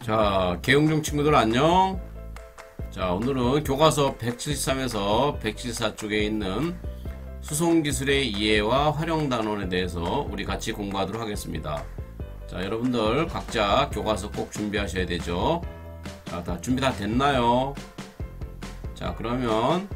자, 개용중 친구들 안녕. 자, 오늘은 교과서 173에서 174 쪽에 있는 수송기술의 이해와 활용단원에 대해서 우리 같이 공부하도록 하겠습니다. 자, 여러분들 각자 교과서 꼭 준비하셔야 되죠. 자, 다 준비 다 됐나요? 자, 그러면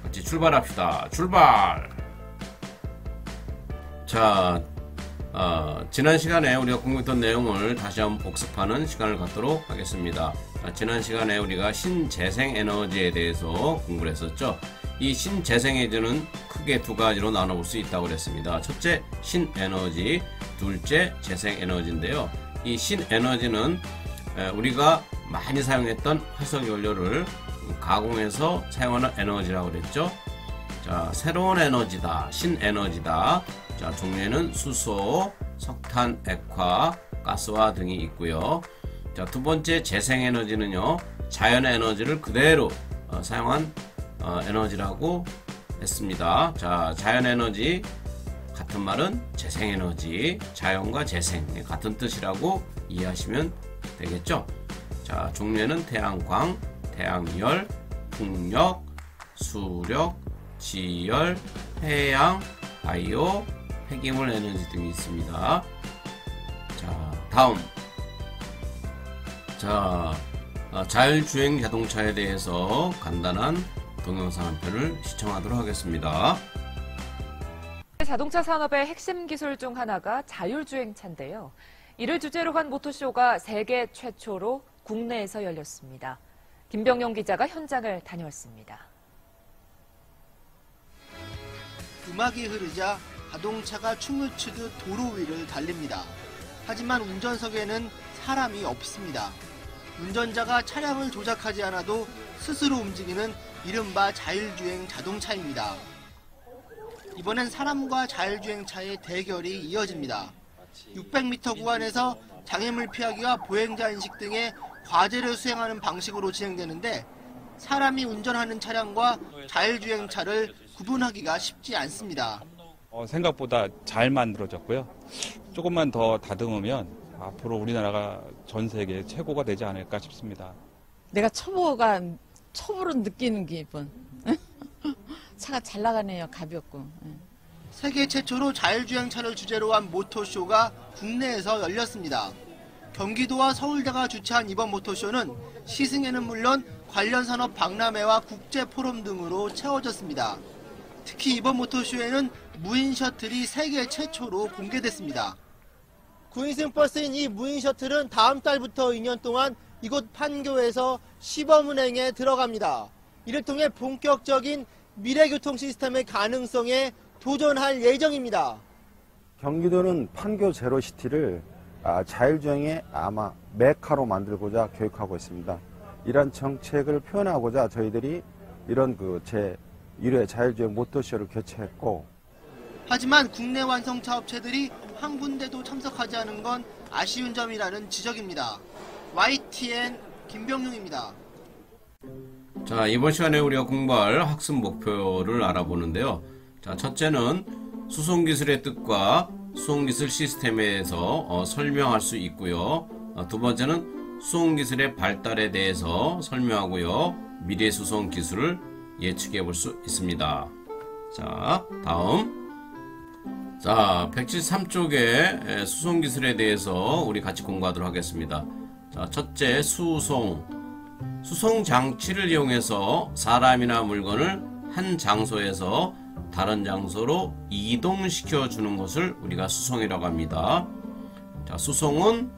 같이 출발합시다. 출발! 자, 지난 시간에 우리가 공부했던 내용을 다시 한번 복습하는 시간을 갖도록 하겠습니다. 지난 시간에 우리가 신재생에너지에 대해서 공부를 했었죠. 이 신재생에너지는 크게 두 가지로 나눠볼 수 있다고 그랬습니다. 첫째, 신에너지, 둘째, 재생에너지인데요. 이 신에너지는 우리가 많이 사용했던 화석연료를 가공해서 사용하는 에너지라고 그랬죠. 자, 새로운 에너지다, 신에너지다. 자, 종류에는 수소, 석탄, 액화, 가스화 등이 있고요. 자, 두 번째 재생에너지는요, 자연의 에너지를 그대로 사용한 에너지라고 했습니다. 자, 자연에너지 같은 말은 재생에너지, 자연과 재생 같은 뜻이라고 이해하시면 되겠죠. 자, 종류에는 태양광, 태양열, 풍력, 수력, 지열, 해양, 바이오, 폐기물 에너지 등이 있습니다. 자, 다음. 자, 자율주행 자동차에 대해서 간단한 동영상 한 편을 시청하도록 하겠습니다. 자동차 산업의 핵심 기술 중 하나가 자율주행차인데요. 이를 주제로 한 모터쇼가 세계 최초로 국내에서 열렸습니다. 김병용 기자가 현장을 다녀왔습니다. 음악이 흐르자 자동차가 춤을 추듯 도로 위를 달립니다. 하지만 운전석에는 사람이 없습니다. 운전자가 차량을 조작하지 않아도 스스로 움직이는 이른바 자율주행 자동차입니다. 이번엔 사람과 자율주행차의 대결이 이어집니다. 600m 구간에서 장애물 피하기와 보행자 인식 등의 과제를 수행하는 방식으로 진행되는데 사람이 운전하는 차량과 자율주행차를 구분하기가 쉽지 않습니다. 생각보다 잘 만들어졌고요. 조금만 더 다듬으면 앞으로 우리나라가 전 세계 최고가 되지 않을까 싶습니다. 내가 처음으로 느끼는 기분. 차가 잘 나가네요. 가볍고. 세계 최초로 자율주행차를 주제로 한 모터쇼가 국내에서 열렸습니다. 경기도와 서울대가 주최한 이번 모터쇼는 시승에는 물론 관련 산업 박람회와 국제 포럼 등으로 채워졌습니다. 특히 이번 모터쇼에는 무인 셔틀이 세계 최초로 공개됐습니다. 9인승 버스인 이 무인 셔틀은 다음 달부터 2년 동안 이곳 판교에서 시범 운행에 들어갑니다. 이를 통해 본격적인 미래교통 시스템의 가능성에 도전할 예정입니다. 경기도는 판교 제로시티를 자율주행의 아마 메카로 만들고자 교육하고 있습니다. 이런 정책을 표현하고자 저희들이 이런 제1회 자율주행 모터쇼를 개최했고, 하지만 국내 완성차 업체들이 한 군데도 참석하지 않은 건 아쉬운 점이라는 지적입니다. YTN 김병용입니다. 자, 이번 시간에 우리가 공부할 학습 목표를 알아보는데요. 자, 첫째는 수송기술의 뜻과 수송기술 시스템에 대해서 설명할 수 있고요. 두 번째는 수송기술의 발달에 대해서 설명하고요. 미래 수송 기술을 예측해 볼 수 있습니다. 자, 다음. 자, 173쪽의 수송기술에 대해서 우리 같이 공부하도록 하겠습니다. 자, 첫째, 수송 장치를 이용해서 사람이나 물건을 한 장소에서 다른 장소로 이동시켜 주는 것을 우리가 수송이라고 합니다. 자, 수송은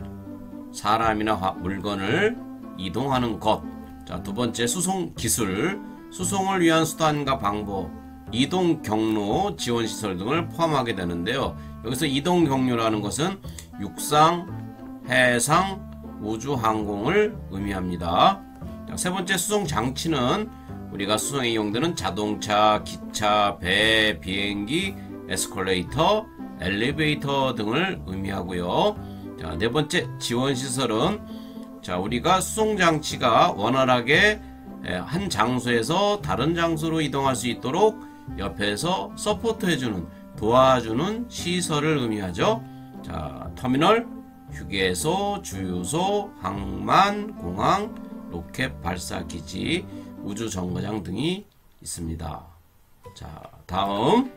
사람이나 물건을 이동하는 것. 자, 두 번째, 수송 기술. 수송을 위한 수단과 방법, 이동 경로, 지원 시설 등을 포함하게 되는데요. 여기서 이동 경로라는 것은 육상, 해상, 우주 항공을 의미합니다. 자, 세 번째, 수송 장치는 우리가 수송에 이용되는 자동차, 기차, 배, 비행기, 에스컬레이터, 엘리베이터 등을 의미하고요. 자, 네 번째, 지원 시설은 자, 우리가 수송 장치가 원활하게 한 장소에서 다른 장소로 이동할 수 있도록 옆에서 서포트해주는, 도와주는 시설을 의미하죠. 자, 터미널, 휴게소, 주유소, 항만, 공항, 로켓 발사기지, 우주정거장 등이 있습니다. 자, 다음.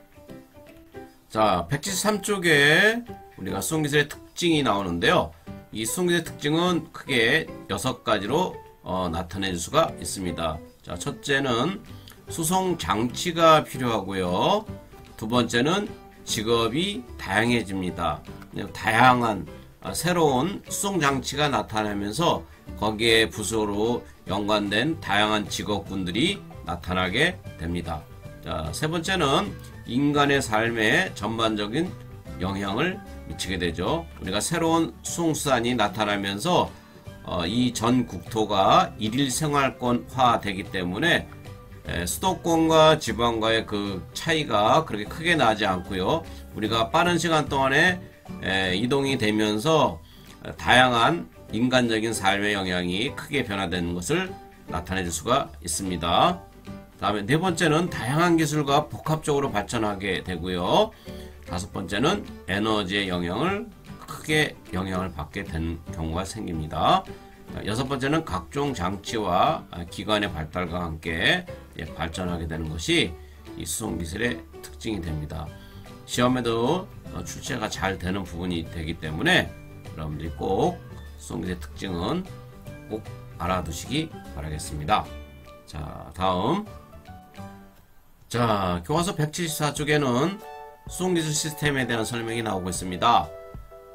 자, 173쪽에 우리가 수송기술의 특징이 나오는데요. 이 수송기술의 특징은 크게 6가지로 나타낼 수가 있습니다. 자, 첫째는 수송 장치가 필요하고요. 두 번째는 직업이 다양해집니다. 다양한 새로운 수송 장치가 나타나면서 거기에 부서로 연관된 다양한 직업군들이 나타나게 됩니다. 자, 세 번째는 인간의 삶에 전반적인 영향을 미치게 되죠. 우리가 새로운 수송수단이 나타나면서 이 전 국토가 일일 생활권화 되기 때문에 수도권과 지방과의 그 차이가 그렇게 크게 나지 않고요. 우리가 빠른 시간 동안에 이동이 되면서 다양한 인간적인 삶의 영향이 크게 변화되는 것을 나타낼 수가 있습니다. 다음에 네 번째는 다양한 기술과 복합적으로 발전하게 되고요. 다섯 번째는 에너지의 영향을 크게 영향을 받게 된 경우가 생깁니다. 여섯 번째는 각종 장치와 기관의 발달과 함께 발전하게 되는 것이 이 수송기술의 특징이 됩니다. 시험에도 출제가 잘 되는 부분이 되기 때문에 여러분들이 꼭 수송기술의 특징은 꼭 알아두시기 바라겠습니다. 자, 다음. 자, 교과서 174쪽에는 수송기술 시스템에 대한 설명이 나오고 있습니다.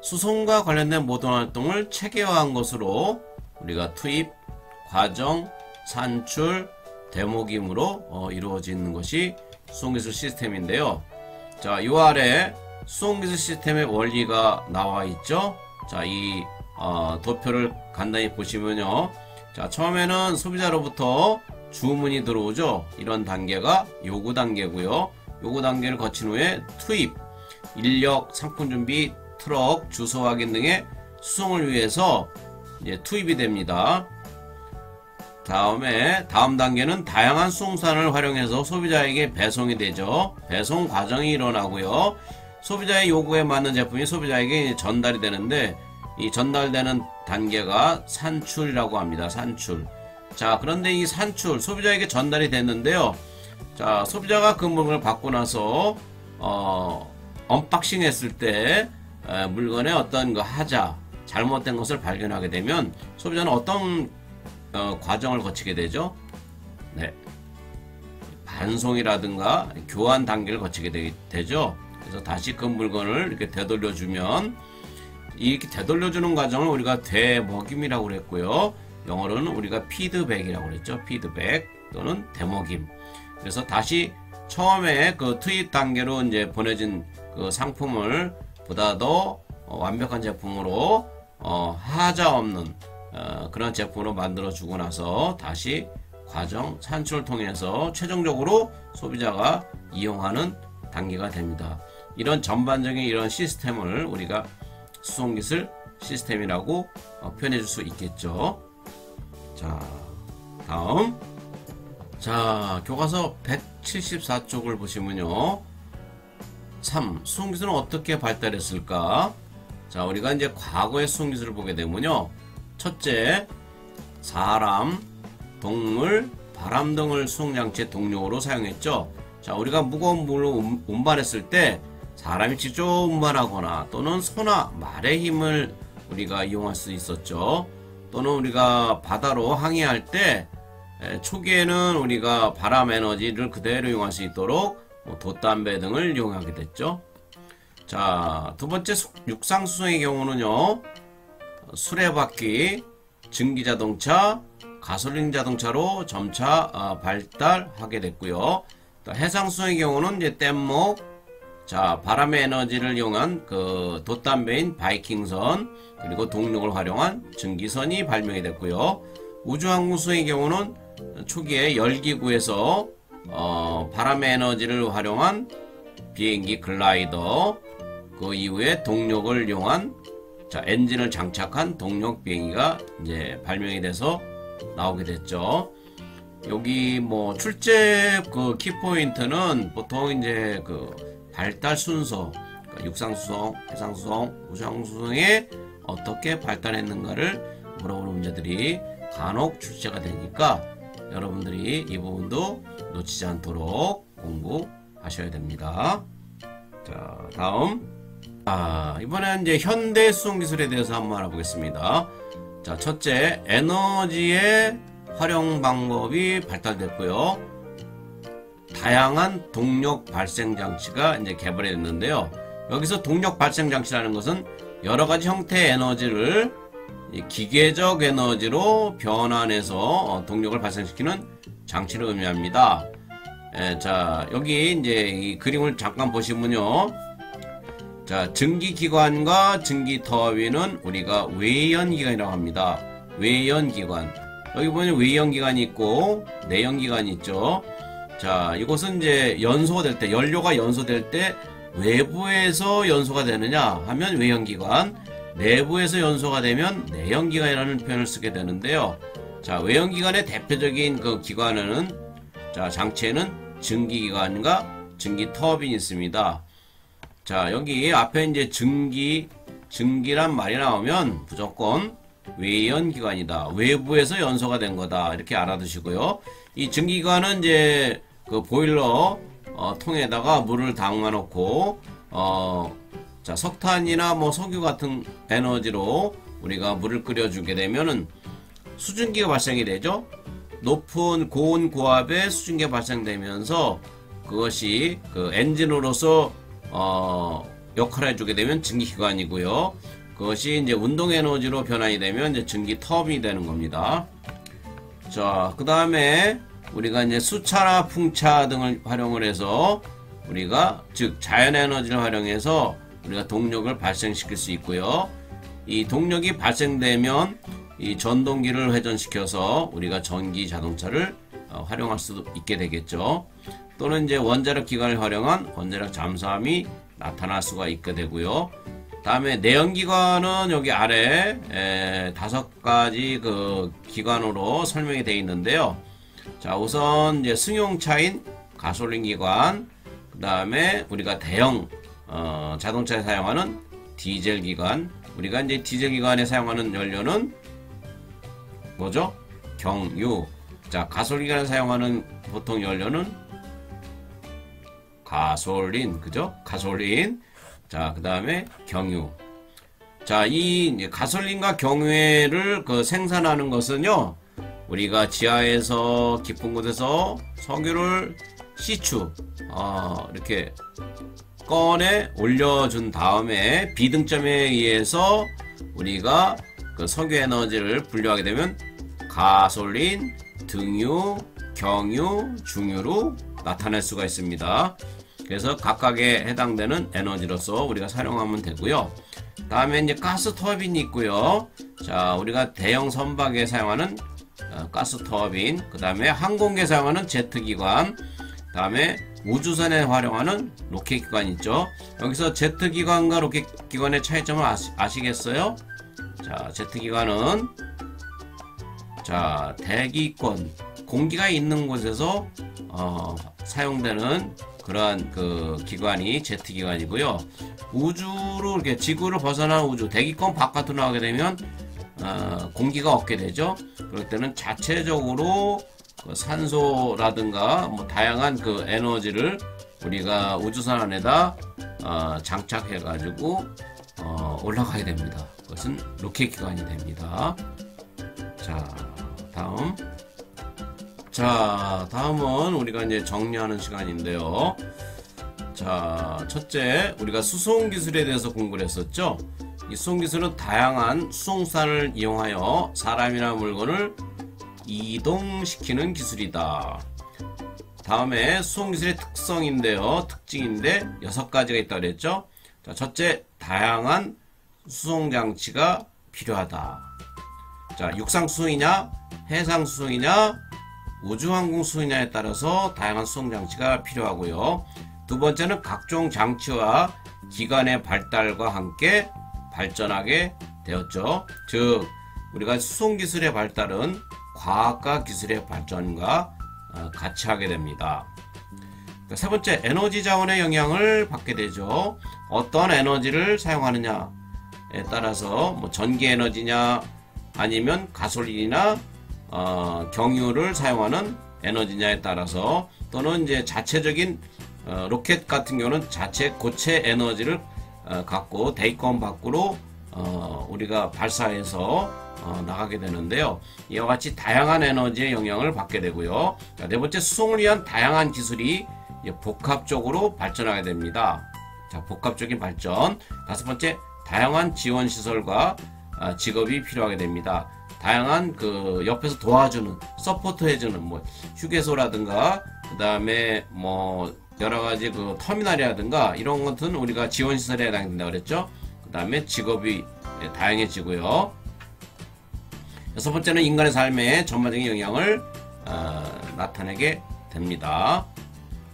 수송과 관련된 모든 활동을 체계화한 것으로 우리가 투입, 과정, 산출, 데모김으로 이루어지는 것이 수송기술 시스템인데요. 자, 요 아래 수송기술 시스템의 원리가 나와 있죠. 자, 이 도표를 간단히 보시면요. 자, 처음에는 소비자로부터 주문이 들어오죠. 이런 단계가 요구 단계고요. 요구 단계를 거친 후에 투입, 인력, 상품 준비, 트럭, 주소 확인 등의 수송을 위해서 이제 투입이 됩니다. 다음 단계는 다양한 수송수단을 활용해서 소비자에게 배송이 되죠. 배송 과정이 일어나고요. 소비자의 요구에 맞는 제품이 소비자에게 전달이 되는데 이 전달되는 단계가 산출이라고 합니다. 산출. 자, 그런데 이 산출, 소비자에게 전달이 됐는데요. 자, 소비자가 그 물건을 받고 나서 언박싱 했을 때 물건에 어떤 그 하자, 잘못된 것을 발견하게 되면 소비자는 어떤 과정을 거치게 되죠? 네, 반송이라든가 교환 단계를 거치게 되죠. 그래서 다시 그 물건을 이렇게 되돌려주면 이렇게 되돌려주는 과정을 우리가 되먹임이라고 그랬고요. 영어로는 우리가 피드백이라고 그랬죠. 피드백 또는 되먹임. 그래서 다시 처음에 그 투입 단계로 이제 보내진 그 상품을 보다 더 완벽한 제품으로 하자 없는 그런 제품으로 만들어 주고 나서 다시 과정 산출을 통해서 최종적으로 소비자가 이용하는 단계가 됩니다. 이런 전반적인 이런 시스템을 우리가 수송기술 시스템이라고 표현해 줄 수 있겠죠. 자, 다음. 자, 교과서 174쪽을 보시면요. 3. 수송기술은 어떻게 발달했을까? 자, 우리가 이제 과거의 수송기술을 보게 되면요. 첫째, 사람, 동물, 바람 등을 수송장치의 동력으로 사용했죠. 자, 우리가 무거운 물을 운반했을 때 사람이 직접 운반하거나 또는 소나 말의 힘을 우리가 이용할 수 있었죠. 또는 우리가 바다로 항해할 때 초기에는 우리가 바람 에너지를 그대로 이용할 수 있도록 돛담배 등을 이용하게 됐죠. 자, 두 번째 육상 수송의 경우는요. 수레바퀴, 증기자동차, 가솔린 자동차로 점차 발달하게 됐고요. 또 해상 수송의 경우는 이제 뗏목, 자, 바람의 에너지를 이용한 그 돛담배인 바이킹선, 그리고 동력을 활용한 증기선이 발명이 됐고요. 우주항공수의 경우는 초기에 열기구에서 바람의 에너지를 활용한 비행기 글라이더, 그 이후에 동력을 이용한 자, 엔진을 장착한 동력 비행기가 이제 발명이 돼서 나오게 됐죠. 여기 뭐 출제 그 키포인트는 보통 이제 그 발달 순서, 그러니까 육상수송, 해상수송, 우주항공수송의 어떻게 발달했는가를 물어보는 문제들이 간혹 출제가 되니까 여러분들이 이 부분도 놓치지 않도록 공부하셔야 됩니다. 자, 다음. 이번에는 이제 현대 수송 기술에 대해서 한번 알아보겠습니다. 자, 첫째, 에너지의 활용 방법이 발달됐고요. 다양한 동력 발생 장치가 이제 개발이 됐는데요. 여기서 동력 발생 장치라는 것은 여러 가지 형태의 에너지를 기계적 에너지로 변환해서 동력을 발생시키는 장치를 의미합니다. 자, 여기 이제 이 그림을 잠깐 보시면요. 자, 증기기관과 증기터빈은 우리가 외연기관이라고 합니다. 외연기관. 여기 보면 외연기관이 있고 내연기관이 있죠. 자, 이것은 이제 연소가 될 때, 연료가 연소될 때 외부에서 연소가 되느냐 하면 외연기관, 내부에서 연소가 되면 내연기관이라는 표현을 쓰게 되는데요. 자, 외연기관의 대표적인 그 기관은, 자, 장치에는 증기기관과 증기터빈이 있습니다. 자, 여기 앞에 이제 증기란 말이 나오면 무조건 외연기관이다. 외부에서 연소가 된 거다. 이렇게 알아두시고요. 이 증기기관은 이제 그 보일러 통에다가 물을 담아놓고 자, 석탄이나 뭐 석유 같은 에너지로 우리가 물을 끓여주게 되면은 수증기가 발생이 되죠. 높은 고온 고압의 수증기가 발생되면서 그것이 그 엔진으로서 역할을 해주게 되면 증기기관이고요. 그것이 이제 운동 에너지로 변환이 되면 이제 증기 터빈이 되는 겁니다. 자, 그 다음에 우리가 이제 수차나 풍차 등을 활용을 해서 우리가 즉 자연 에너지를 활용해서 우리가 동력을 발생시킬 수 있고요. 이 동력이 발생되면 이 전동기를 회전시켜서 우리가 전기 자동차를 활용할 수도 있게 되겠죠. 또는 이제 원자력 기관을 활용한 원자력 잠수함이 나타날 수가 있게 되고요. 다음에 내연기관은 여기 아래 5가지 그 기관으로 설명이 되어 있는데요. 자, 우선 이제 승용차인 가솔린 기관, 그 다음에 우리가 대형 자동차에 사용하는 디젤 기관, 우리가 이제 디젤 기관에 사용하는 연료는 뭐죠? 경유. 자, 가솔린 기관에 사용하는 보통 연료는 가솔린, 그죠? 가솔린. 자, 그 다음에 경유. 자, 이 가솔린과 경유를 그 생산하는 것은요, 우리가 지하에서 깊은 곳에서 석유를 시추 이렇게 꺼내 올려준 다음에 비등점에 의해서 우리가 그 석유 에너지를 분류하게 되면 가솔린, 등유, 경유, 중유로 나타낼 수가 있습니다. 그래서 각각에 해당되는 에너지로서 우리가 사용하면 되고요. 다음에 이제 가스 터빈이 있고요. 자, 우리가 대형 선박에 사용하는 가스 터빈, 그 다음에 항공기에 사용하는 제트기관, 그 다음에 우주선에 활용하는 로켓기관 있죠. 여기서 제트기관과 로켓기관의 차이점을 아시겠어요? 자, 제트기관은 자, 대기권, 공기가 있는 곳에서 사용되는 그러한 그 기관이 제트기관이고요. 우주로 이렇게 지구를 벗어난 우주, 대기권 바깥으로 나가게 되면 공기가 없게 되죠. 그럴 때는 자체적으로 그 산소라든가 뭐 다양한 그 에너지를 우리가 우주선 안에다 장착해 가지고 올라가게 됩니다. 그것은 로켓 기관이 됩니다. 자, 다음. 자, 다음은 우리가 이제 정리하는 시간인데요. 자, 첫째, 우리가 수송 기술에 대해서 공부를 했었죠. 이 수송 기술은 다양한 수송선을 이용하여 사람이나 물건을 이동시키는 기술이다. 다음에 수송 기술의 특징인데 6가지가 있다고 그랬죠. 자, 첫째, 다양한 수송 장치가 필요하다. 자, 육상 수송이냐, 해상 수송이냐, 우주항공 수송이냐에 따라서 다양한 수송 장치가 필요하고요. 두 번째는 각종 장치와 기관의 발달과 함께 발전하게 되었죠. 즉, 우리가 수송 기술의 발달은 과학과 기술의 발전과 같이 하게 됩니다. 세 번째, 에너지 자원의 영향을 받게 되죠. 어떤 에너지를 사용하느냐. 따라서 뭐 전기 에너지냐 아니면 가솔린이나 경유를 사용하는 에너지냐에 따라서 또는 이제 자체적인 로켓 같은 경우는 자체 고체 에너지를 갖고 대기권 밖으로 우리가 발사해서 나가게 되는데요. 이와 같이 다양한 에너지의 영향을 받게 되고요. 자, 네 번째, 수송을 위한 다양한 기술이 복합적으로 발전하게 됩니다. 자, 복합적인 발전. 다섯 번째, 다양한 지원 시설과 직업이 필요하게 됩니다. 다양한 그 옆에서 도와주는, 서포트 해주는 뭐 휴게소라든가 그 다음에 뭐 여러 가지 그 터미널이라든가 이런 것은 우리가 지원 시설에 해당된다 그랬죠. 그 다음에 직업이 다양해지고요. 여섯 번째는 인간의 삶에 전반적인 영향을 나타내게 됩니다.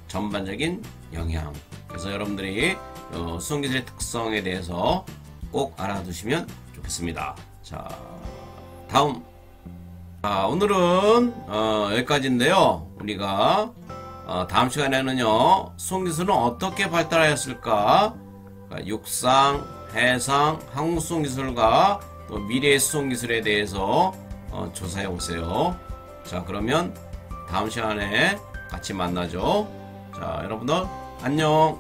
전반적인 영향. 그래서 여러분들이 수송기술의 특성에 대해서 꼭 알아두시면 좋겠습니다. 자, 다음. 자, 오늘은 여기까지인데요. 우리가 다음 시간에는요, 수송기술은 어떻게 발달하였을까? 그러니까 육상, 해상, 항공수송기술과 또 미래의 수송기술에 대해서 조사해 보세요. 자, 그러면 다음 시간에 같이 만나죠. 자, 여러분들 안녕.